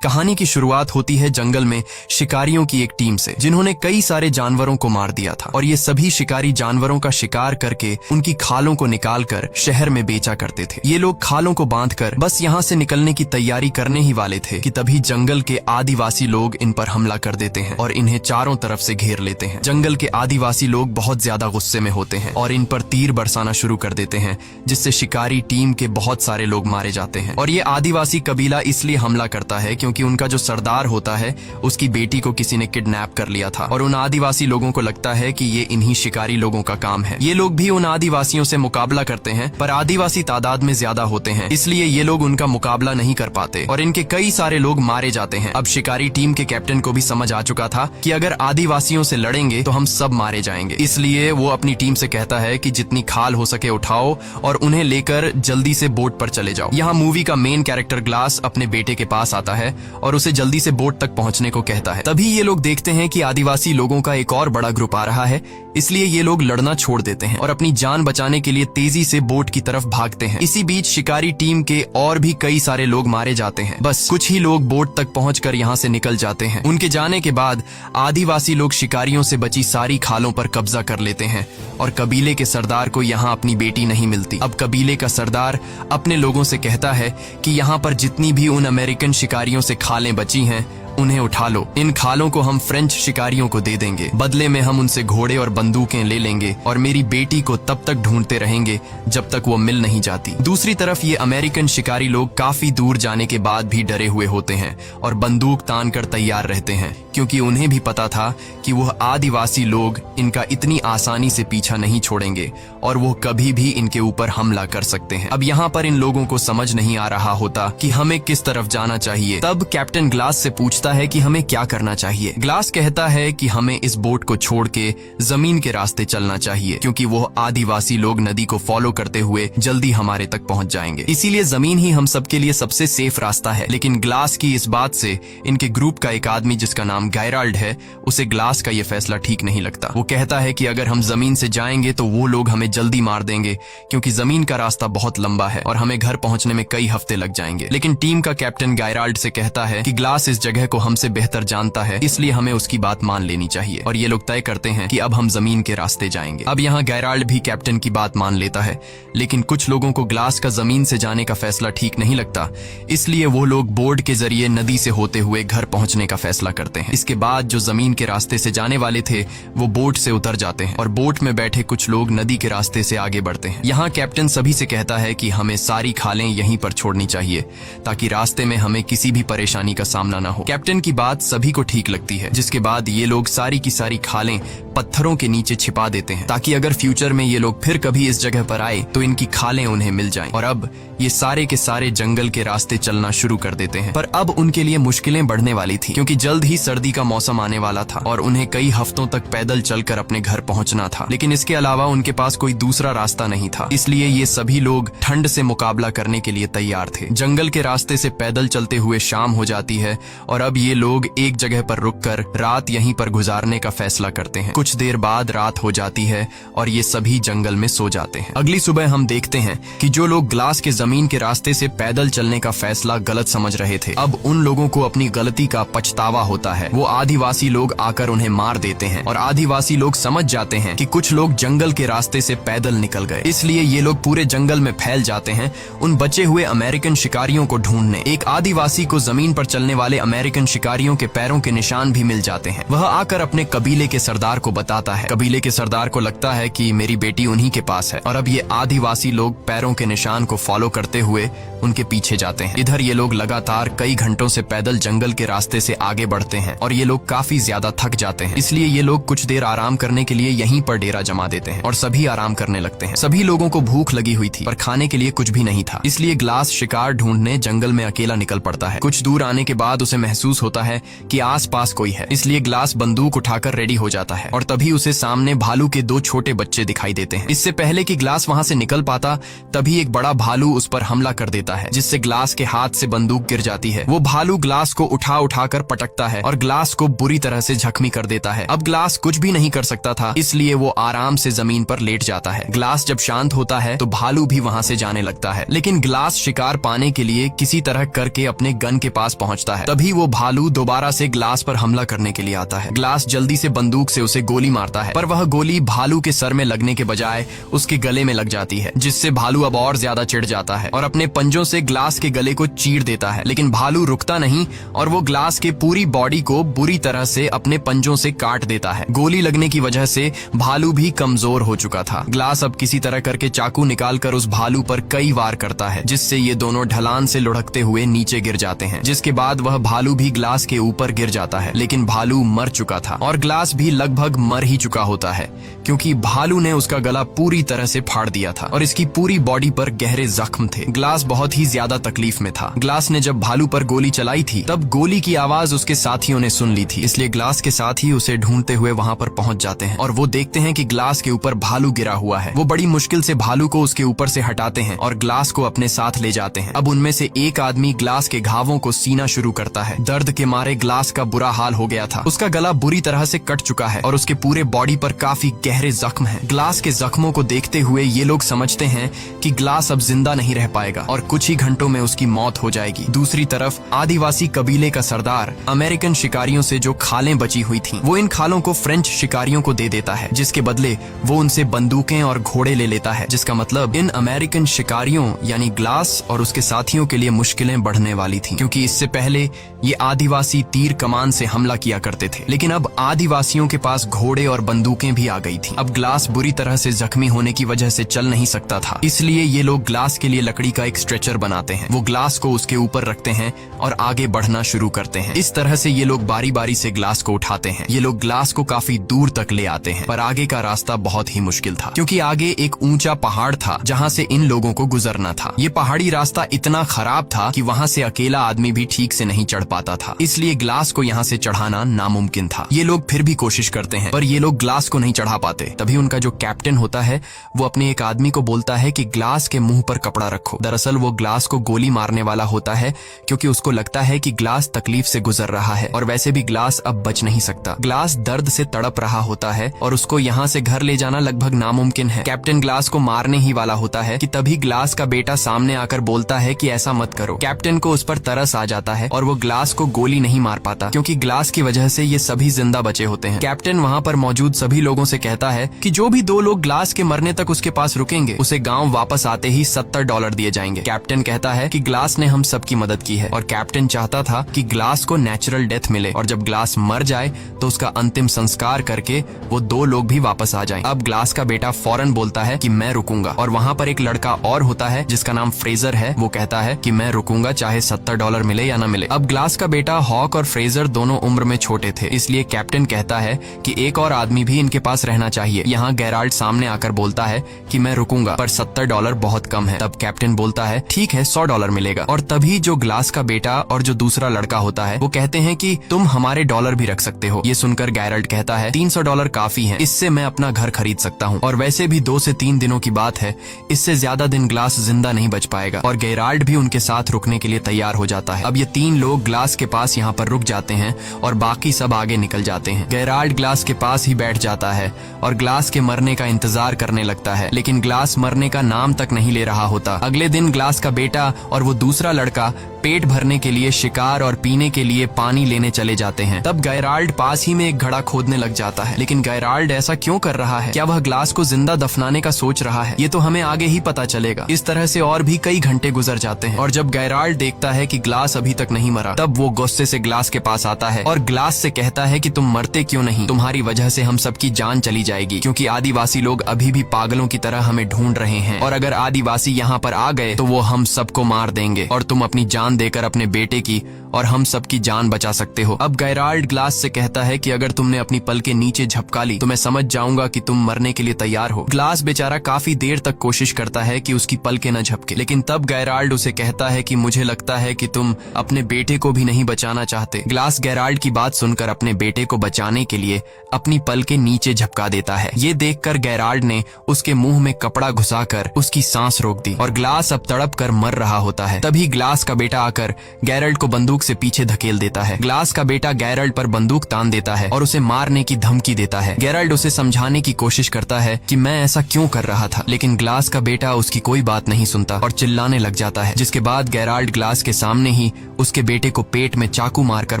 कहानी की शुरुआत होती है जंगल में शिकारियों की एक टीम से, जिन्होंने कई सारे जानवरों को मार दिया था और ये सभी शिकारी जानवरों का शिकार करके उनकी खालों को निकालकर शहर में बेचा करते थे। ये लोग खालों को बांधकर बस यहाँ से निकलने की तैयारी करने ही वाले थे कि तभी जंगल के आदिवासी लोग इन पर हमला कर देते हैं और इन्हें चारों तरफ से घेर लेते हैं। जंगल के आदिवासी लोग बहुत ज्यादा गुस्से में होते हैं और इन पर तीर बरसाना शुरू कर देते हैं, जिससे शिकारी टीम के बहुत सारे लोग मारे जाते हैं। और ये आदिवासी कबीला इसलिए हमला करता है क्योंकि उनका जो सरदार होता है उसकी बेटी को किसी ने किडनैप कर लिया था और उन आदिवासी लोगों को लगता है कि ये इन्हीं शिकारी लोगों का काम है। ये लोग भी उन आदिवासियों से मुकाबला करते हैं, पर आदिवासी तादाद में ज्यादा होते हैं, इसलिए ये लोग उनका मुकाबला नहीं कर पाते और इनके कई सारे लोग मारे जाते हैं। अब शिकारी टीम के कैप्टन को भी समझ आ चुका था कि अगर आदिवासियों से लड़ेंगे तो हम सब मारे जाएंगे, इसलिए वो अपनी टीम से कहता है कि जितनी खाल हो सके उठाओ और उन्हें लेकर जल्दी से बोट पर चले जाओ। यहाँ मूवी का मेन कैरेक्टर ग्लास अपने बेटे के पास आता है और उसे जल्दी से बोट तक पहुंचने को कहता है। तभी ये लोग देखते हैं कि आदिवासी लोगों का एक और बड़ा ग्रुप आ रहा है, इसलिए ये लोग लड़ना छोड़ देते हैं और अपनी जान बचाने के लिए तेजी से बोट की तरफ भागते हैं। इसी बीच शिकारी टीम के और भी कई सारे लोग मारे जाते हैं। बस कुछ ही लोग बोट तक पहुंचकर यहाँ से निकल जाते हैं। उनके जाने के बाद आदिवासी लोग शिकारियों से बची सारी खालों पर कब्जा कर लेते हैं और कबीले के सरदार को यहाँ अपनी बेटी नहीं मिलती। अब कबीले का सरदार अपने लोगों से कहता है कि यहाँ पर जितनी भी उन अमेरिकन शिकारियों से खालें बची हैं उन्हें उठा लो। इन खालों को हम फ्रेंच शिकारियों को दे देंगे, बदले में हम उनसे घोड़े और बंदूकें ले लेंगे और मेरी बेटी को तब तक ढूंढते रहेंगे जब तक वो मिल नहीं जाती। दूसरी तरफ ये अमेरिकन शिकारी लोग काफी दूर जाने के बाद भी डरे हुए होते हैं और बंदूक तान कर तैयार रहते हैं, क्योंकि उन्हें भी पता था कि वह आदिवासी लोग इनका इतनी आसानी से पीछा नहीं छोड़ेंगे और वो कभी भी इनके ऊपर हमला कर सकते हैं। अब यहाँ पर इन लोगों को समझ नहीं आ रहा होता कि हमें किस तरफ जाना चाहिए। तब कैप्टन ग्लास से पूछता है कि हमें क्या करना चाहिए। ग्लास कहता है कि हमें इस बोट को छोड़ के जमीन के रास्ते चलना चाहिए, क्योंकि वो आदिवासी लोग नदी को फॉलो करते हुए जल्दी हमारे तक पहुंच जाएंगे, इसीलिए जमीन ही हम सबके लिए सबसे सेफ रास्ता है। लेकिन ग्लास की इस बात से इनके ग्रुप का एक आदमी जिसका नाम गैराल्ड है, उसे ग्लास का ये फैसला ठीक नहीं लगता। वो कहता है कि अगर हम जमीन से जाएंगे तो वो लोग हमें जल्दी मार देंगे, क्योंकि जमीन का रास्ता बहुत लंबा है और हमें घर पहुंचने में कई हफ्ते लग जाएंगे। लेकिन टीम का कैप्टन गैराल्ड से कहता है कि ग्लास इस जगह को हमसे बेहतर जानता है, इसलिए हमें उसकी बात मान लेनी चाहिए और ये लोग तय करते हैं कि अब हम जमीन के रास्ते जाएंगे। अब यहाँ गैराल्ड भी कैप्टन की बात मान लेता है, लेकिन कुछ लोगों को ग्लास का जमीन से जाने का फैसला ठीक नहीं लगता, इसलिए वो लोग बोर्ड के जरिए नदी से होते हुए घर पहुंचने का फैसला करते हैं। इसके बाद जो जमीन के रास्ते से जाने वाले थे वो बोट से उतर जाते हैं और बोट में बैठे कुछ लोग नदी के रास्ते से आगे बढ़ते हैं। यहाँ कैप्टन सभी से कहता है कि हमें सारी खालें यहीं पर छोड़नी चाहिए ताकि रास्ते में हमें किसी भी परेशानी का सामना न हो। कैप्टन की बात सभी को ठीक लगती है, जिसके बाद ये लोग सारी की सारी खालें पत्थरों के नीचे छिपा देते हैं ताकि अगर फ्यूचर में ये लोग फिर कभी इस जगह पर आए तो इनकी खालें उन्हें मिल जाएं। और अब ये सारे के सारे जंगल के रास्ते चलना शुरू कर देते हैं। पर अब उनके लिए मुश्किलें बढ़ने वाली थी, क्योंकि जल्द ही सर्दी का मौसम आने वाला था और उन्हें कई हफ्तों तक पैदल चलकर अपने घर पहुंचना था। लेकिन इसके अलावा उनके पास कोई दूसरा रास्ता नहीं था, इसलिए ये सभी लोग ठंड से मुकाबला करने के लिए तैयार थे। जंगल के रास्ते से पैदल चलते हुए शाम हो जाती है और अब ये लोग एक जगह पर रुककर रात यहीं पर गुजारने का फैसला करते हैं। कुछ देर बाद रात हो जाती है और ये सभी जंगल में सो जाते हैं। अगली सुबह हम देखते हैं कि जो लोग ग्लास के जमीन के रास्ते से पैदल चलने का फैसला गलत समझ रहे थे, अब उन लोगों को अपनी गलती का पछतावा होता है। वो आदिवासी लोग आकर उन्हें मार देते हैं और आदिवासी लोग समझ जाते हैं कि कुछ लोग जंगल के रास्ते से पैदल निकल गए, इसलिए ये लोग पूरे जंगल में फैल जाते हैं उन बचे हुए अमेरिकन शिकारियों को ढूंढने। एक आदिवासी को जमीन पर चलने वाले अमेरिकन शिकारियों के पैरों के निशान भी मिल जाते हैं। वह आकर अपने कबीले के सरदार को बताता है। कबीले के सरदार को लगता है कि मेरी बेटी उन्हीं के पास है और अब ये आदिवासी लोग पैरों के निशान को फॉलो करते हुए उनके पीछे जाते हैं। इधर ये लोग लगातार कई घंटों से पैदल जंगल के रास्ते से आगे बढ़ते हैं और ये लोग काफी ज्यादा थक जाते हैं, इसलिए ये लोग कुछ देर आराम करने के लिए यहीं पर डेरा जमा देते हैं और सभी आराम करने लगते हैं। सभी लोगों को भूख लगी हुई थी पर खाने के लिए कुछ भी नहीं था, इसलिए ग्लास शिकार ढूंढने जंगल में अकेला निकल पड़ता है। कुछ दूर आने के बाद उसे महसूस होता है कि आसपास कोई है, इसलिए ग्लास बंदूक उठाकर रेडी हो जाता है और तभी उसे सामने भालू के दो छोटे बच्चे दिखाई देते हैं। इससे पहले कि ग्लास वहां से निकल पाता, तभी एक बड़ा भालू उस पर हमला कर देता देता है, जिससे ग्लास के हाथ से बंदूक गिर जाती है। वो भालू ग्लास को उठा उठाकर पटकता है और ग्लास को बुरी तरह से जख्मी कर देता है। अब ग्लास कुछ भी नहीं कर सकता था, इसलिए वो आराम से जमीन पर लेट जाता है। ग्लास जब शांत होता है तो भालू भी वहाँ से जाने लगता है, लेकिन ग्लास शिकार पाने के लिए किसी तरह करके अपने गन के पास पहुँचता है। तभी वो भालू दोबारा से ग्लास पर हमला करने के लिए आता है। ग्लास जल्दी से बंदूक से उसे गोली मारता है, पर वह गोली भालू के सर में लगने के बजाय उसके गले में लग जाती है, जिससे भालू अब और ज्यादा चिढ़ जाता है और अपने पंजों से ग्लास के गले को चीर देता है। लेकिन भालू रुकता नहीं और वो ग्लास के पूरी बॉडी को बुरी तरह से अपने पंजों से काट देता है। गोली लगने की वजह से भालू भी कमजोर हो चुका था। ग्लास अब किसी तरह करके चाकू निकालकर उस भालू पर कई वार करता है, जिससे ये दोनों ढलान से लुढ़कते हुए नीचे गिर जाते हैं, जिसके बाद वह भालू भी ग्लास के ऊपर गिर जाता है। लेकिन भालू मर चुका था और ग्लास भी लगभग मर ही चुका होता है, क्योंकि भालू ने उसका गला पूरी तरह से फाड़ दिया था और इसकी पूरी बॉडी पर गहरे जख्म थे। ग्लास बहुत ही ज्यादा तकलीफ में था। ग्लास ने जब भालू पर गोली चलाई थी तब गोली की आवाज उसके साथियों ने सुन ली थी, इसलिए ग्लास के साथी उसे ढूंढते हुए वहाँ पर पहुँच जाते हैं और वो देखते हैं कि ग्लास के ऊपर भालू गिरा हुआ है। वो बड़ी मुश्किल से भालू को उसके ऊपर से हटाते हैं और ग्लास को अपने साथ ले जाते हैं। अब उनमें से एक आदमी ग्लास के घावों को सीना शुरू करता है। दर्द के मारे ग्लास का बुरा हाल हो गया था। उसका गला बुरी तरह से कट चुका है और उसके पूरे बॉडी पर काफी गहरे जख्म हैं। ग्लास के जख्मों को देखते हुए ये लोग समझते हैं कि ग्लास अब जिंदा नहीं रह पाएगा और कुछ ही घंटों में उसकी मौत हो जाएगी। दूसरी तरफ आदिवासी कबीले का सरदार अमेरिकन शिकारियों से जो खालें बची हुई थीं, वो इन खालों को फ्रेंच शिकारियों को दे देता है, जिसके बदले वो उनसे बंदूकें और घोड़े ले लेता है, जिसका मतलब इन अमेरिकन शिकारियों यानी ग्लास और उसके साथियों के लिए मुश्किलें बढ़ने वाली थीं, क्योंकि इससे पहले ये आदिवासी तीर कमान से हमला किया करते थे, लेकिन अब आदिवासियों के पास घोड़े और बंदूकें भी आ गई थीं। अब ग्लास बुरी तरह से जख्मी होने की वजह से चल नहीं सकता था, इसलिए ये लोग ग्लास के लिए लकड़ी का एक स्ट्रेचर बनाते हैं। वो ग्लास को उसके ऊपर रखते हैं और आगे बढ़ना शुरू करते हैं। इस तरह से ये लोग बारी बारी से ग्लास को उठाते हैं। ये लोग ग्लास को काफी दूर तक ले आते हैं, पर आगे का रास्ता बहुत ही मुश्किल था, क्योंकि आगे एक ऊंचा पहाड़ था जहाँ से इन लोगों को गुजरना था। ये पहाड़ी रास्ता इतना खराब था कि वहाँ से अकेला आदमी भी ठीक से नहीं चढ़ पाता था, इसलिए ग्लास को यहाँ से चढ़ाना नामुमकिन था। ये लोग फिर भी कोशिश करते हैं, पर ये लोग ग्लास को नहीं चढ़ा पाते। तभी उनका जो कैप्टन होता है वो अपने एक आदमी को बोलता है कि ग्लास के मुंह पर कपड़ा रखो। दरअसल वो ग्लास को गोली मारने वाला होता है, क्योंकि उसको लगता है कि ग्लास तकलीफ से गुजर रहा है और वैसे भी ग्लास अब बच नहीं सकता। ग्लास दर्द से तड़प रहा होता है और उसको यहाँ से घर ले जाना लगभग नामुमकिन है। कैप्टन ग्लास को मारने ही वाला होता है कि तभी ग्लास का बेटा सामने आकर बोलता है कि ऐसा मत करो। कैप्टन को उस पर तरस आ जाता है और वो ग्लास को गोली नहीं मार पाता, क्योंकि ग्लास की वजह से ये सभी जिंदा बचे होते हैं। कैप्टन वहाँ पर मौजूद सभी लोगों से कहता है कि जो भी 2 लोग ग्लास के मरने तक उसके पास रुकेंगे उसे गाँव वापस आते ही $70 दिए जाएंगे। कैप्टन कहता है कि ग्लास ने हम सबकी मदद की है और कैप्टन चाहता था कि ग्लास को नेचुरल डेथ मिले और जब ग्लास मर जाए तो उसका अंतिम संस्कार करके वो 2 लोग भी वापस आ जाएं। अब ग्लास का बेटा फौरन बोलता है कि मैं रुकूंगा, और वहाँ पर एक लड़का और होता है जिसका नाम फ्रेजर है। वो कहता है कि मैं रुकूंगा चाहे $70 मिले या ना मिले। अब ग्लास का बेटा हॉक और फ्रेजर दोनों उम्र में छोटे थे, इसलिए कैप्टन कहता है कि एक और आदमी भी इनके पास रहना चाहिए। यहाँ गेराल्ड सामने आकर बोलता है कि मैं रुकूंगा, पर $70 बहुत कम है। तब कैप्टन बोलता है ठीक है, $100 मिलेगा। और तभी जो ग्लास का बेटा और जो दूसरा लड़का होता है वो कहते हैं कि तुम हमारे डॉलर भी रख सकते हो। ये सुनकर गेराल्ड कहता है $300 काफी है, इससे मैं अपना घर खरीद सकता हूँ, और वैसे भी 2 से 3 दिनों की बात है, इससे ज्यादा दिन ग्लास जिंदा नहीं बच पाएगा। और गेराल्ड भी उनके साथ रुकने के लिए तैयार हो जाता है। अब ये 3 लोग ग्लास के पास यहाँ पर रुक जाते हैं और बाकी सब आगे निकल जाते हैं। गेराल्ड ग्लास के पास ही बैठ जाता है और ग्लास के मरने का इंतजार करने लगता है, लेकिन ग्लास मरने का नाम तक नहीं ले रहा होता। अगले दिन ग्लास का बेटा और वो दूसरा लड़का पेट भरने के लिए शिकार और पीने के लिए पानी लेने चले जाते हैं। तब गेराल्ड पास ही में एक घड़ा खोदने लग जाता है, लेकिन गेराल्ड ऐसा क्यों कर रहा है? क्या वह ग्लास को जिंदा दफनाने का सोच रहा है? ये तो हमें आगे ही पता चलेगा। इस तरह से और भी कई घंटे गुजर जाते हैं और जब गेराल्ड देखता है कि ग्लास अभी तक नहीं मरा, तब वो गुस्से से ग्लास के पास आता है और ग्लास से कहता है कि तुम मरते क्यों नहीं? तुम्हारी वजह से हम सबकी जान चली जाएगी, क्योंकि आदिवासी लोग अभी भी पागलों की तरह हमें ढूंढ रहे हैं, और अगर आदिवासी यहाँ पर आ गए तो वो हम सबको मार देंगे और तुम अपनी जान जान देकर अपने बेटे की और हम सबकी जान बचा सकते हो। अब गेराल्ड ग्लास से कहता है कि अगर तुमने अपनी पल के नीचे झपका ली तो मैं समझ जाऊंगा कि तुम मरने के लिए तैयार हो। ग्लास बेचारा काफी देर तक कोशिश करता है कि उसकी पलकें न झपके, लेकिन तब गेराल्ड उसे कहता है कि मुझे लगता है कि तुम अपने बेटे को भी नहीं बचाना चाहते। ग्लास गेराल्ड की बात सुनकर अपने बेटे को बचाने के लिए अपनी पल के नीचे झपका देता है। ये देखकर गेराल्ड ने उसके मुंह में कपड़ा घुसाकर उसकी सांस रोक दी और ग्लास अब तड़प कर मर रहा होता है। तभी ग्लास का बेटा आकर गेराल्ड को बंदूक से पीछे धकेल देता है। ग्लास का बेटा गेराल्ड पर बंदूक तान देता है और उसे मारने की धमकी देता है। गेराल्ड उसे समझाने की कोशिश करता है कि मैं ऐसा क्यों कर रहा था, लेकिन ग्लास का बेटा उसकी कोई बात नहीं सुनता और चिल्लाने लग जाता है, जिसके बाद गेराल्ड ग्लास के सामने ही उसके बेटे को पेट में चाकू मारकर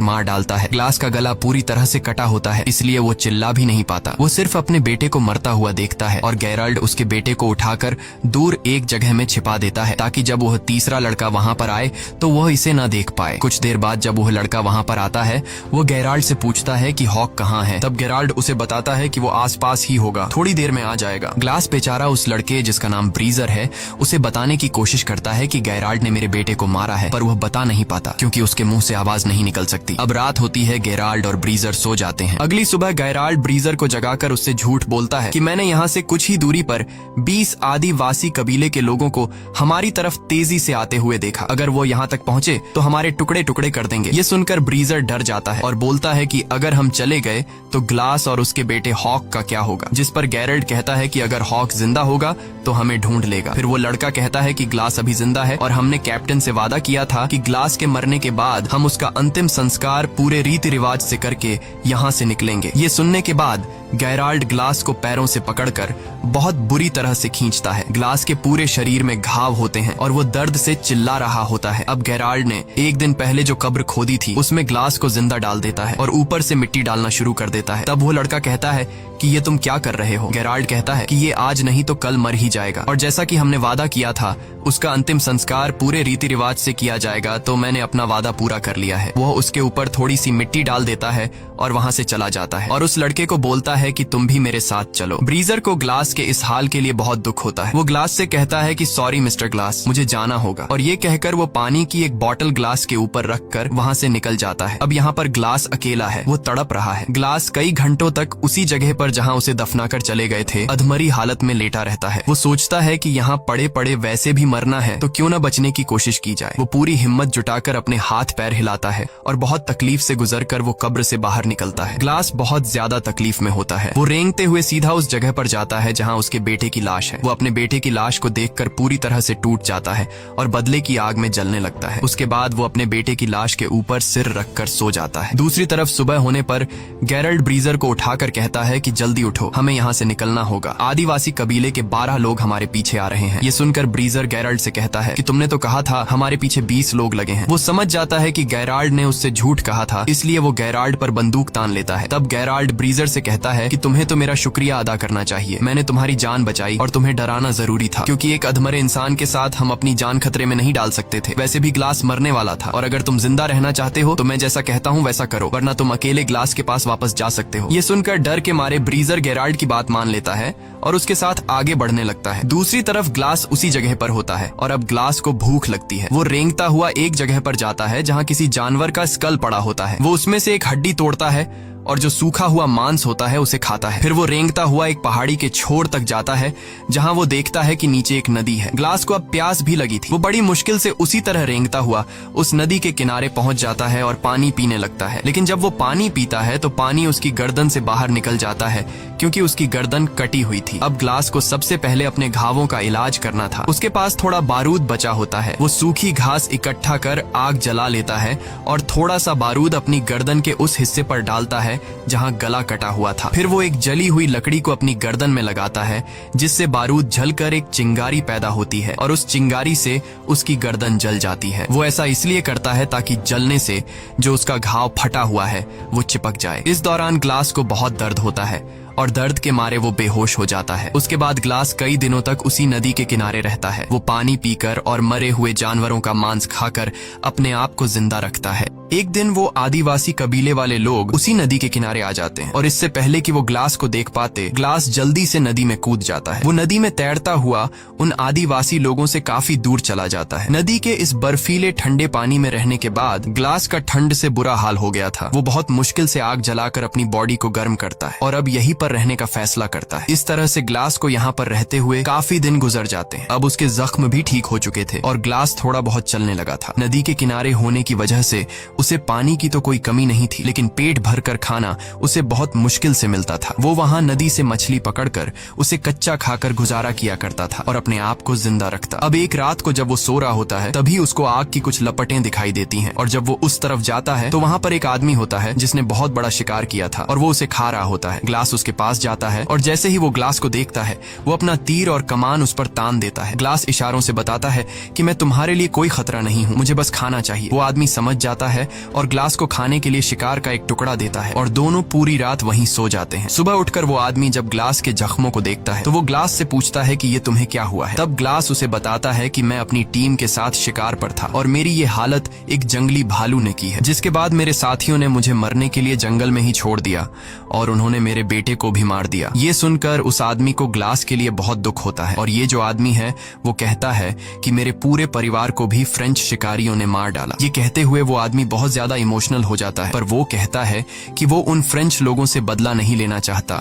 मार डालता है। ग्लास का गला पूरी तरह से कटा होता है, इसलिए वो चिल्ला भी नहीं पाता। वो सिर्फ अपने बेटे को मरता हुआ देखता है और गेराल्ड उसके बेटे को उठाकर दूर एक जगह में छिपा देता है ताकि जब वह तीसरा लड़का वहां पर आए तो वह इसे न देख पाए। कुछ देर बाद जब वह लड़का वहां पर आता है, वो गेराल्ड से पूछता है कि हॉक कहाँ है। तब गेराल्ड उसे बताता है कि वो आसपास ही होगा, थोड़ी देर में आ जाएगा। ग्लास बेचारा उस लड़के जिसका नाम ब्रीजर है उसे बताने की कोशिश करता है कि गेराल्ड ने मेरे बेटे को मारा है, पर वह बता नहीं पाता क्योंकि उसके मुंह से आवाज नहीं निकल सकती। अब रात होती है, गेराल्ड और ब्रीजर सो जाते हैं। अगली सुबह गेराल्ड ब्रीजर को जगाकर उससे झूठ बोलता है कि मैंने यहाँ से कुछ ही दूरी पर 20 आदिवासी कबीले के लोगों को हमारी तरफ तेजी से आते हुए देखा। अगर वो यहाँ तक पहुंचे तो हमारे टुकड़े टुकड़े कर देंगे। ये सुनकर ब्रीजर डर जाता है और बोलता है कि अगर हम चले गए तो ग्लास और उसके बेटे हॉक का क्या होगा, जिस पर गेराल्ड कहता है कि अगर हॉक जिंदा होगा तो हमें ढूंढ लेगा। फिर वो लड़का कहता है कि ग्लास अभी जिंदा है और हमने कैप्टन से वादा किया था कि ग्लास के मरने के बाद हम उसका अंतिम संस्कार पूरे रीति रिवाज से करके यहाँ से निकलेंगे। ये सुनने के बाद गेराल्ड ग्लास को पैरों से पकड़कर बहुत बुरी तरह से खींचता है। ग्लास के पूरे शरीर में घाव होते हैं और वो दर्द से चिल्ला रहा होता है। अब गेराल्ड ने एक दिन पहले जो कब्र खोदी थी उसमें ग्लास को जिंदा डाल देता है और ऊपर से मिट्टी डालना शुरू कर देता है। तब वो लड़का कहता है कि ये तुम क्या कर रहे हो। गेराल्ड कहता है कि ये आज नहीं तो कल मर ही जाएगा और जैसा कि हमने वादा किया था उसका अंतिम संस्कार पूरे रीति रिवाज से किया जाएगा, तो मैंने अपना वादा पूरा कर लिया है। वो उसके ऊपर थोड़ी सी मिट्टी डाल देता है और वहाँ से चला जाता है और उस लड़के को बोलता है कि तुम भी मेरे साथ चलो। ब्रीजर को ग्लास के इस हाल के लिए बहुत दुख होता है। वो ग्लास से कहता है कि सॉरी मिस्टर ग्लास, मुझे जाना होगा, और ये कहकर वो पानी की एक बॉटल ग्लास के ऊपर रखकर वहाँ से निकल जाता है। अब यहाँ पर ग्लास अकेला है, वो तड़प रहा है। ग्लास कई घंटों तक उसी जगह पर जहाँ उसे दफनाकर चले गए थे अधमरी हालत में लेटा रहता है। वो सोचता है कि यहाँ पड़े पड़े वैसे भी मरना है तो क्यों न बचने की कोशिश की जाए। वो पूरी हिम्मत जुटाकर अपने हाथ पैर हिलाता है और बहुत तकलीफ से गुजरकर वो कब्र से बाहर निकलता है। ग्लास बहुत ज्यादा तकलीफ में होता है। वो रेंगते हुए सीधा उस जगह पर जाता है जहाँ उसके बेटे की लाश है। वो अपने बेटे की लाश को देखकर पूरी तरह से टूट जाता है और बदले की आग में जलने लगता है। उसके बाद वो अपने बेटे की लाश के ऊपर सिर रखकर सो जाता है। दूसरी तरफ सुबह होने पर गेराल्ड ब्रीजर को उठाकर कहता है कि जल्दी उठो, हमें यहाँ से निकलना होगा। आदिवासी कबीले के 12 लोग हमारे पीछे आ रहे हैं। ये सुनकर ब्रीजर गेराल्ड से कहता है कि तुमने तो कहा था हमारे पीछे 20 लोग लगे हैं। वो समझ जाता है कि गेराल्ड ने उससे झूठ कहा था, इसलिए वो गेराल्ड पर बंदूक तान लेता है। तब गेराल्ड ब्रीजर से कहता है कि तुम्हें तो मेरा शुक्रिया अदा करना चाहिए। मैंने तुम्हारी जान बचाई और तुम्हें डराना जरूरी था, क्योंकि एक अधमरे इंसान के साथ हम अपनी जान खतरे में नहीं डाल सकते थे। वैसे भी ग्लास मरने वाला था और अगर तुम जिंदा रहना चाहते हो तो मैं जैसा कहता हूँ वैसा करो, वरना तुम अकेले ग्लास के पास वापस जा सकते हो। ये सुनकर डर के मारे ब्रीजर गेराल्ड की बात मान लेता है और उसके साथ आगे बढ़ने लगता है। दूसरी तरफ ग्लास उसी जगह पर होता है और अब ग्लास को भूख लगती है। वो रेंगता हुआ एक जगह पर जाता है जहाँ किसी जानवर का स्कल पड़ा होता है। वो उसमें से एक हड्डी तोड़ता है और जो सूखा हुआ मांस होता है उसे खाता है। फिर वो रेंगता हुआ एक पहाड़ी के छोर तक जाता है जहां वो देखता है कि नीचे एक नदी है। ग्लास को अब प्यास भी लगी थी। वो बड़ी मुश्किल से उसी तरह रेंगता हुआ उस नदी के किनारे पहुंच जाता है और पानी पीने लगता है। लेकिन जब वो पानी पीता है तो पानी उसकी गर्दन से बाहर निकल जाता है क्योंकि उसकी गर्दन कटी हुई थी। अब ग्लास को सबसे पहले अपने घावों का इलाज करना था। उसके पास थोड़ा बारूद बचा होता है। वो सूखी घास इकट्ठा कर आग जला लेता है और थोड़ा सा बारूद अपनी गर्दन के उस हिस्से पर डालता है जहां गला कटा हुआ था। फिर वो एक जली हुई लकड़ी को अपनी गर्दन में लगाता है जिससे बारूद जलकर एक चिंगारी पैदा होती है और उस चिंगारी से उसकी गर्दन जल जाती है। वो ऐसा इसलिए करता है ताकि जलने से जो उसका घाव फटा हुआ है वो चिपक जाए। इस दौरान ग्लास को बहुत दर्द होता है और दर्द के मारे वो बेहोश हो जाता है। उसके बाद ग्लास कई दिनों तक उसी नदी के किनारे रहता है। वो पानी पीकर और मरे हुए जानवरों का मांस खाकर अपने आप को जिंदा रखता है। एक दिन वो आदिवासी कबीले वाले लोग उसी नदी के किनारे आ जाते हैं और इससे पहले कि वो ग्लास को देख पाते, ग्लास जल्दी से नदी में कूद जाता है। वो नदी में तैरता हुआ उन आदिवासी लोगों से काफी दूर चला जाता है। नदी के इस बर्फीले ठंडे पानी में रहने के बाद ग्लास का ठंड से बुरा हाल हो गया था। वो बहुत मुश्किल से आग जलाकर अपनी बॉडी को गर्म करता है और अब यहीं पर रहने का फैसला करता है। इस तरह से ग्लास को यहाँ पर रहते हुए काफी दिन गुजर जाते हैं। अब उसके जख्म भी ठीक हो चुके थे और ग्लास थोड़ा बहुत चलने लगा था। नदी के किनारे होने की वजह से उसे पानी की तो कोई कमी नहीं थी, लेकिन पेट भरकर खाना उसे बहुत मुश्किल से मिलता था। वो वहाँ नदी से मछली पकड़कर उसे कच्चा खाकर गुजारा किया करता था और अपने आप को जिंदा रखता। अब एक रात को जब वो सो रहा होता है तभी उसको आग की कुछ लपटें दिखाई देती हैं और जब वो उस तरफ जाता है तो वहाँ पर एक आदमी होता है जिसने बहुत बड़ा शिकार किया था और वो उसे खा रहा होता है। ग्लास उसके पास जाता है और जैसे ही वो ग्लास को देखता है वो अपना तीर और कमान उस पर तान देता है। ग्लास इशारों से बताता है कि मैं तुम्हारे लिए कोई खतरा नहीं हूँ, मुझे बस खाना चाहिए। वो आदमी समझ जाता है और ग्लास को खाने के लिए शिकार का एक टुकड़ा देता है और दोनों पूरी रात वहीं सो जाते हैं। सुबह उठकर वो आदमी जब ग्लास के जख्मों को देखता है तो वो ग्लास से पूछता है कि ये तुम्हें क्या हुआ है। तब ग्लास उसे बताता है कि मैं अपनी टीम के साथ शिकार पर था और मेरी ये हालत एक जंगली भालू ने की है, जिसके बाद मेरे साथियों ने मुझे मरने के लिए जंगल में ही छोड़ दिया और उन्होंने मेरे बेटे को भी मार दिया। ये सुनकर उस आदमी को ग्लास के लिए बहुत दुख होता है और ये जो आदमी है वो कहता है कि मेरे पूरे परिवार को भी फ्रेंच शिकारियों ने मार डाला। ये कहते हुए वो आदमी बहुत ज्यादा इमोशनल हो जाता है, पर वो कहता है कि वो उन फ्रेंच लोगों से बदला नहीं लेना चाहता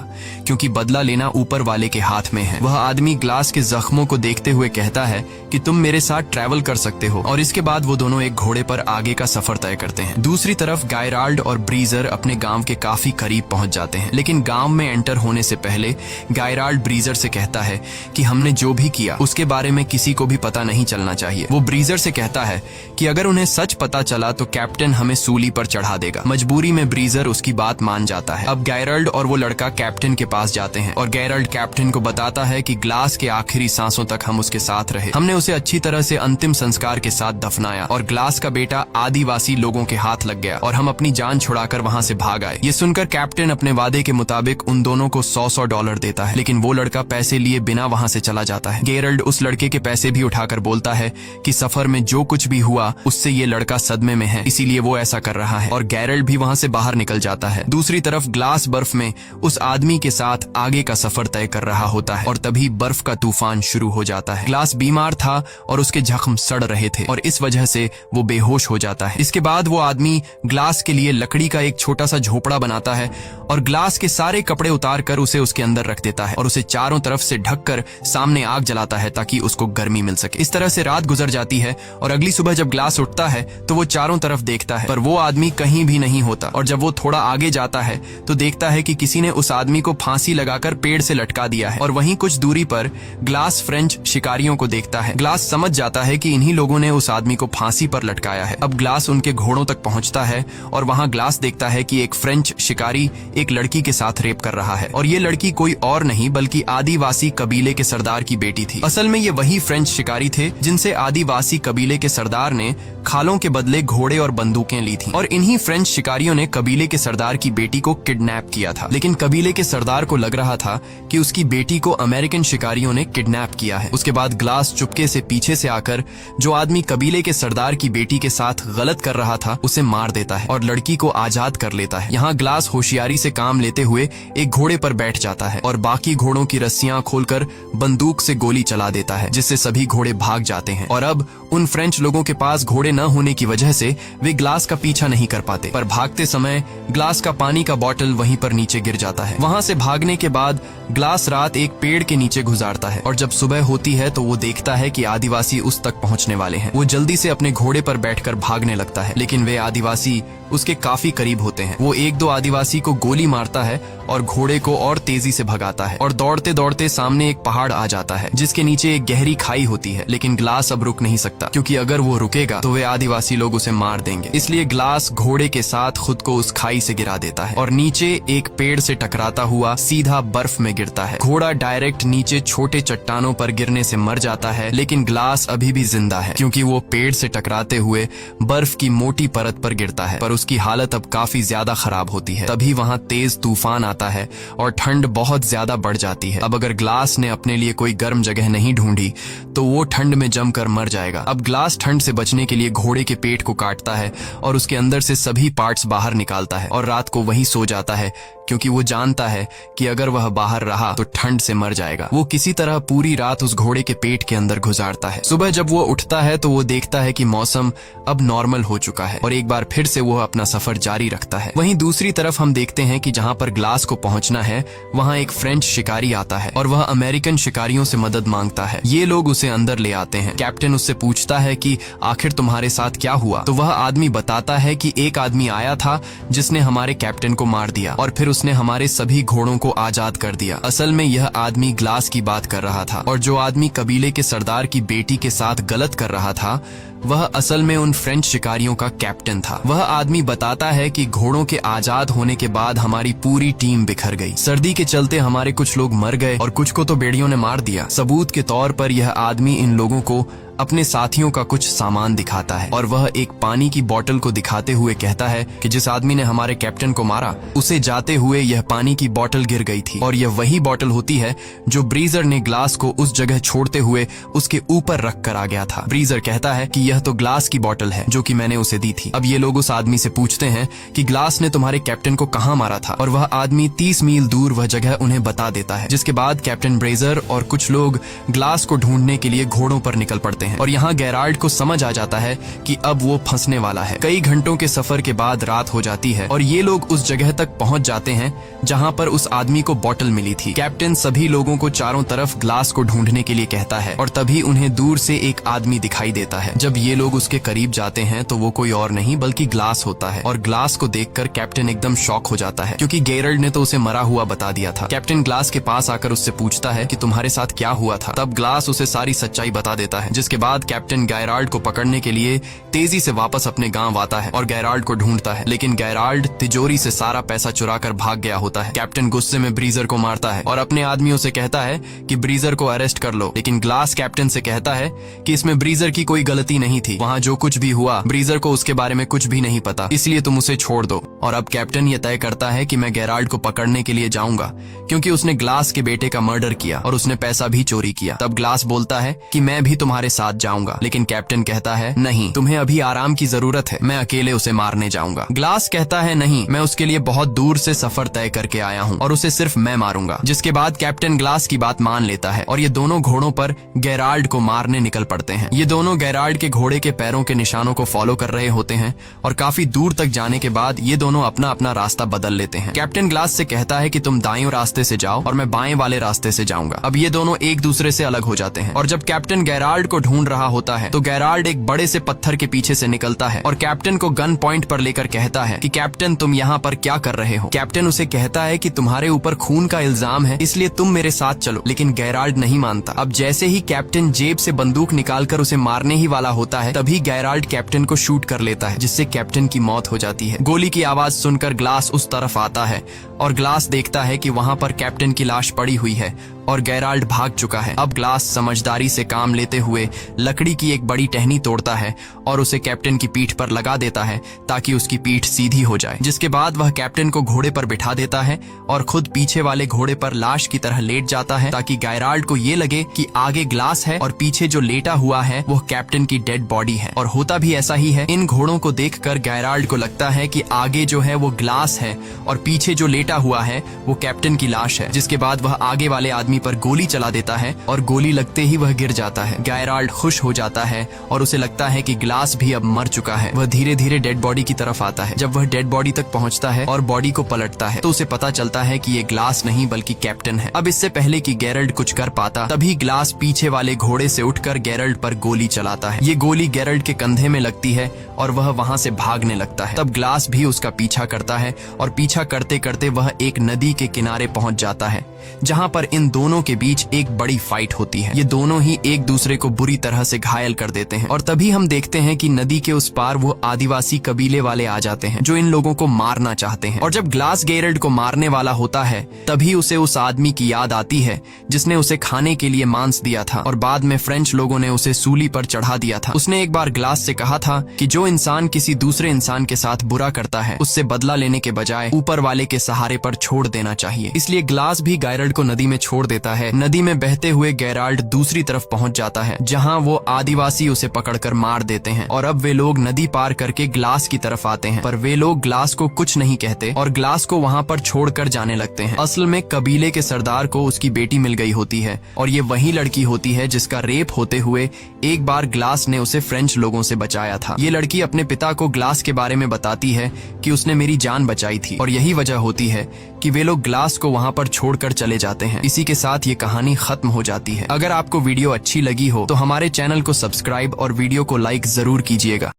क्योंकि बदला लेना ऊपर वाले के हाथ में है। वह आदमी ग्लास के जख्मों को देखते हुए कहता है कि तुम मेरे साथ ट्रैवल कर सकते हो और इसके बाद वो दोनों एक घोड़े पर आगे का सफर तय करते हैं। दूसरी तरफ गायराल्ड और ब्रीजर अपने गांव के काफी करीब पहुंच जाते हैं, लेकिन गांव में एंटर होने से पहले गायराल्ड ब्रीजर से कहता है कि हमने जो भी किया उसके बारे में किसी को भी पता नहीं चलना चाहिए। वो ब्रीजर से कहता है कि अगर उन्हें सच पता चला तो कैप्टन हमें सूली पर चढ़ा देगा। मजबूरी में ब्रीजर उसकी बात मान जाता है। अब गायराल्ड और वो लड़का कैप्टन के पास जाते हैं और गायराल्ड कैप्टन को बताता है कि ग्लास के आखिरी सांसों तक हम उसके साथ रहे, हमने उसे अच्छी तरह से अंतिम संस्कार के साथ दफनाया और ग्लास का बेटा आदिवासी लोगों के हाथ लग गया और हम अपनी जान छुड़ाकर वहाँ से भाग आए। ये सुनकर कैप्टन अपने वादे के मुताबिक उन दोनों को $100 देता है, लेकिन वो लड़का पैसे लिए बिना वहाँ से चला जाता है। गायराल्ड उस लड़के के पैसे भी उठाकर बोलता है कि सफर में जो कुछ भी हुआ उससे ये लड़का सदमे में है, इसीलिए वो ऐसा कर रहा है और गायराल्ड भी वहाँ से बाहर निकल जाता है। दूसरी तरफ ग्लास बर्फ में उस आदमी के साथ आगे का सफर तय कर रहा होता है और तभी बर्फ का तूफान शुरू हो जाता है। ग्लास बीमार था और उसके जख्म सड़ रहे थे और इस वजह से वो बेहोश हो जाता है। इसके बाद वो आदमी ग्लास के लिए लकड़ी का एक छोटा सा झोपड़ा बनाता है और ग्लास के सारे कपड़े उतार कर उसे उसके अंदर रख देता है और उसे चारों तरफ से ढककर सामने आग जलाता है ताकि उसको गर्मी मिल सके। इस तरह से रात गुजर जाती है और अगली सुबह जब ग्लास उठता है तो वो चारों तरफ देखता है पर वो आदमी कहीं भी नहीं होता और जब वो थोड़ा आगे जाता है तो देखता है कि किसी ने उस आदमी को फांसी लगाकर पेड़ से लटका दिया है और वहीं कुछ दूरी पर ग्लास फ्रेंच शिकारियों को देखता है। ग्लास समझ जाता है कि इन्हीं लोगों ने उस आदमी को फांसी पर लटकाया है। अब ग्लास उनके घोड़ों तक पहुंचता है और वहां ग्लास देखता है कि एक फ्रेंच शिकारी एक लड़की के साथ रेप कर रहा है और ये लड़की कोई और नहीं बल्कि आदिवासी कबीले के सरदार की बेटी थी। असल में ये वही फ्रेंच शिकारी थे जिनसे आदिवासी कबीले के सरदार ने खालों के बदले घोड़े और बंदूकें ली थी और इन्हीं फ्रेंच शिकारियों ने कबीले के सरदार की बेटी को किडनैप किया था। लेकिन कबीले के सरदार को लग रहा था कि उसकी बेटी को अमेरिकन शिकारियों ने किडनैप किया है। उसके बाद ग्लास चुपके से पीछे से आकर जो आदमी कबीले के सरदार की बेटी के साथ गलत कर रहा था उसे मार देता है और लड़की को आजाद कर लेता है। यहाँ ग्लास होशियारी से काम लेते हुए एक घोड़े पर बैठ जाता है और बाकी घोड़ों की रस्सियां खोलकर बंदूक से गोली चला देता है जिससे सभी घोड़े भाग जाते हैं और अब उन फ्रेंच लोगों के पास घोड़े न होने की वजह से वे ग्लास का पीछा नहीं कर पाते, पर भागते समय ग्लास का पानी का बोतल वहीं पर नीचे गिर जाता है। वहां से भागने के बाद ग्लास रात एक पेड़ के नीचे गुजारता है और जब सुबह होती है तो वो देखता है कि आदिवासी उस तक पहुंचने वाले हैं। वो जल्दी से अपने घोड़े पर बैठकर भागने लगता है, लेकिन वे आदिवासी उसके काफी करीब होते हैं। वो एक दो आदिवासी को गोली मारता है और घोड़े को और तेजी से भगाता है और दौड़ते दौड़ते सामने एक पहाड़ आ जाता है जिसके नीचे एक गहरी खाई होती है। लेकिन ग्लास अब रुक नहीं सकता क्योंकि अगर वो रुकेगा तो वे आदिवासी लोग उसे मार देंगे। इसलिए ग्लास घोड़े के साथ खुद को उस खाई से गिरा देता है और नीचे एक पेड़ से टकराता हुआ सीधा बर्फ में गिरता है। घोड़ा डायरेक्ट नीचे छोटे चट्टानों पर गिरने से मर जाता है, लेकिन ग्लास अभी भी जिंदा है क्योंकि वो पेड़ से टकराते हुए बर्फ की मोटी परत पर गिरता है, पर उसकी हालत अब काफी ज्यादा खराब होती है। तभी वहाँ तेज तूफान आता है और ठंड बहुत ज्यादा बढ़ जाती है। अब अगर ग्लास ने अपने लिए कोई गर्म जगह नहीं ढूंढी तो वो ठंड में जमकर मर जाएगा। अब ग्लास ठंड से बचने के लिए घोड़े के पेट को काटता है और उसके अंदर से सभी पार्ट्स बाहर निकालता है और रात को वहीं सो जाता है, क्योंकि वो जानता है कि अगर वह बाहर रहा तो ठंड से मर जाएगा। वो किसी तरह पूरी रात उस घोड़े के पेट के अंदर गुजारता है। सुबह जब वो उठता है तो वो देखता है कि मौसम अब नॉर्मल हो चुका है और एक बार फिर से वो अपना सफर जारी रखता है। वहीं दूसरी तरफ हम देखते हैं कि जहाँ पर ग्लास को पहुंचना है वहाँ एक फ्रेंच शिकारी आता है और वह अमेरिकन शिकारियों से मदद मांगता है। ये लोग उसे अंदर ले आते हैं। कैप्टन उससे पूछता है कि आखिर तुम्हारे साथ क्या हुआ? तो वह आदमी बताता है कि एक आदमी आया था जिसने हमारे कैप्टन को मार दिया और फिर उसने हमारे सभी घोड़ों को आजाद कर दिया। असल में यह आदमी ग्लास की बात कर रहा था और जो आदमी कबीले के सरदार की बेटी के साथ गलत कर रहा था वह असल में उन फ्रेंच शिकारियों का कैप्टन था। वह आदमी बताता है कि घोड़ों के आजाद होने के बाद हमारी पूरी टीम बिखर गई। सर्दी के चलते हमारे कुछ लोग मर गए और कुछ को तो बेड़ियों ने मार दिया। सबूत के तौर पर यह आदमी इन लोगों को अपने साथियों का कुछ सामान दिखाता है और वह एक पानी की बोतल को दिखाते हुए कहता है कि जिस आदमी ने हमारे कैप्टन को मारा उसे जाते हुए यह पानी की बोतल गिर गई थी और यह वही बोतल होती है जो ब्रीजर ने ग्लास को उस जगह छोड़ते हुए उसके ऊपर रख कर आ गया था। ब्रीजर कहता है कि यह तो ग्लास की बोतल है जो कि मैंने उसे दी थी। अब ये लोग उस आदमी से पूछते हैं कि ग्लास ने तुम्हारे कैप्टन को कहाँ मारा था और वह आदमी 30 मील दूर वह जगह उन्हें बता देता है। जिसके बाद कैप्टन ब्रेजर और कुछ लोग ग्लास को ढूंढने के लिए घोड़ों पर निकल पड़ते हैं और यहाँ गेराल्ड को समझ आ जाता है कि अब वो फंसने वाला है। कई घंटों के सफर के बाद रात हो जाती है और ये लोग उस जगह तक पहुंच जाते हैं जहाँ पर उस आदमी को बोतल मिली थी। कैप्टन सभी लोगों को चारों तरफ ग्लास को ढूंढने के लिए कहता है और तभी उन्हें दूर से एक आदमी दिखाई देता है। जब ये लोग उसके करीब जाते हैं तो वो कोई और नहीं बल्कि ग्लास होता है और ग्लास को देखकर कैप्टन एकदम शॉक हो जाता है, क्योंकि गेराल्ड ने तो उसे मरा हुआ बता दिया था। कैप्टन ग्लास के पास आकर उससे पूछता है कि तुम्हारे साथ क्या हुआ था। तब ग्लास उसे सारी सच्चाई बता देता है। जिसके बाद कैप्टन गेराल्ड को पकड़ने के लिए तेजी से वापस अपने गांव आता है और गेराल्ड को ढूंढता है, लेकिन गेराल्ड तिजोरी से सारा पैसा चुराकर भाग गया होता है। कैप्टन गुस्से में ब्रीजर को मारता है और अपने आदमियों से कहता है कि ब्रीजर को अरेस्ट कर लो, लेकिन ग्लास कैप्टन से कहता है कि इसमें ब्रीजर की कोई गलती नहीं थी। वहाँ जो कुछ भी हुआ ब्रीजर को उसके बारे में कुछ भी नहीं पता, इसलिए तुम उसे छोड़ दो। और अब कैप्टन ये तय करता है कि मैं गेराल्ड को पकड़ने के लिए जाऊंगा क्योंकि उसने ग्लास के बेटे का मर्डर किया और उसने पैसा भी चोरी किया। तब ग्लास बोलता है कि मैं भी तुम्हारे साथ जाऊंगा, लेकिन कैप्टन कहता है नहीं, तुम्हें अभी आराम की जरूरत है, मैं अकेले उसे मारने जाऊंगा। ग्लास कहता है नहीं, मैं उसके लिए बहुत दूर से सफर तय करके आया हूँ और उसे सिर्फ मैं मारूंगा। जिसके बाद कैप्टन ग्लास की बात मान लेता है और ये दोनों घोड़ों पर गेराल्ड को मारने निकल पड़ते हैं। ये दोनों गेराल्ड के घोड़े के पैरों के निशानों को फॉलो कर रहे होते हैं और काफी दूर तक जाने के बाद ये दोनों अपना अपना रास्ता बदल लेते हैं। कैप्टन ग्लास से कहता है कि तुम दाएं रास्ते से जाओ और मैं बाएं वाले रास्ते से जाऊंगा। अब ये दोनों एक दूसरे से अलग हो जाते हैं और जब कैप्टन गेराल्ड को ढूंढ रहा होता है तो गेराल्ड एक बड़े से पत्थर के पीछे से निकलता है और कैप्टन को गन पॉइंट पर लेकर कहता है कि कैप्टन तुम यहाँ पर क्या कर रहे हो। कैप्टन उसे कहता है कि तुम्हारे ऊपर खून का इल्जाम है, इसलिए तुम मेरे साथ चलो, लेकिन गेराल्ड नहीं मानता। अब जैसे ही कैप्टन जेब से बंदूक निकालकर उसे मारने ही वाला होता है तभी गेराल्ड कैप्टन को शूट कर लेता है, जिससे कैप्टन की मौत हो जाती है। गोली की आवाज सुनकर ग्लास उस तरफ आता है और ग्लास देखता है कि वहाँ पर कैप्टन की लाश पड़ी हुई है और गेराल्ड भाग चुका है। अब ग्लास समझदारी से काम लेते हुए लकड़ी की एक बड़ी टहनी तोड़ता है और उसे कैप्टन की पीठ पर लगा देता है ताकि उसकी पीठ सीधी हो जाए। जिसके बाद वह कैप्टन को घोड़े पर बिठा देता है और खुद पीछे वाले घोड़े पर लाश की तरह लेट जाता है ताकि गेराल्ड को ये लगे कि आगे ग्लास है और पीछे जो लेटा हुआ है वो कैप्टन की डेड बॉडी है। और होता भी ऐसा ही है। इन घोड़ों को देखकर गेराल्ड को लगता है कि आगे जो है वो ग्लास है और पीछे जो लेटा हुआ है वो कैप्टन की लाश है। जिसके बाद वह आगे वाले आदमी पर गोली चला देता है और गोली लगते ही वह गिर जाता है। गेराल्ड खुश हो जाता है और उसे लगता है कि ग्लास भी अब मर चुका है। वह धीरे धीरे डेड बॉडी की तरफ आता है। जब वह डेड बॉडी तक पहुंचता है और बॉडी को पलटता है तो उसे पता चलता है कि ये ग्लास नहीं बल्कि कैप्टन है। अब इससे पहले कि गेराल्ड कुछ कर पाता तभी ग्लास पीछे वाले घोड़े से उठकर गेराल्ड पर गोली चलाता है। ये गोली गेराल्ड के कंधे में लगती है और वह वहां से भागने लगता है। तब ग्लास भी उसका पीछा करता है और पीछा करते करते वह एक नदी के किनारे पहुंच जाता है जहां पर इन दोनों के बीच एक बड़ी फाइट होती है। ये दोनों ही एक दूसरे को बुरी तरह से घायल कर देते हैं और तभी हम देखते हैं कि नदी के उस पार वो आदिवासी कबीले वाले आ जाते हैं जो इन लोगों को मारना चाहते हैं। और जब ग्लास गेरल्ड को मारने वाला होता है तभी उसे उस आदमी की याद आती है जिसने उसे खाने के लिए मांस दिया था और बाद में फ्रेंच लोगों ने उसे सूली पर चढ़ा दिया था। उसने एक बार ग्लास से कहा था कि जो इंसान किसी दूसरे इंसान के साथ बुरा करता है उससे बदला लेने के बजाय ऊपर वाले के सहारे पर छोड़ देना चाहिए। इसलिए ग्लास भी गेराल्ड को नदी में छोड़ देता है। नदी में बहते हुए गेराल्ड दूसरी तरफ पहुंच जाता है जहां वो आदिवासी उसे पकड़कर मार देते हैं और अब वे लोग नदी पार करके ग्लास की तरफ आते हैं, पर वे लोग ग्लास को कुछ नहीं कहते और ग्लास को वहां पर छोड़कर जाने लगते हैं। असल में कबीले के सरदार को उसकी बेटी मिल गई होती है और ये वही लड़की होती है जिसका रेप होते हुए एक बार ग्लास ने उसे फ्रेंच लोगों से बचाया था। ये लड़की अपने पिता को ग्लास के बारे में बताती है कि उसने मेरी जान बचाई थी और यही वजह होती है कि वे लोग ग्लास को वहां पर छोड़कर चले जाते हैं। इसी के साथ ये कहानी खत्म हो जाती है। अगर आपको वीडियो अच्छी लगी हो तो हमारे चैनल को सब्सक्राइब और वीडियो को लाइक जरूर कीजिएगा।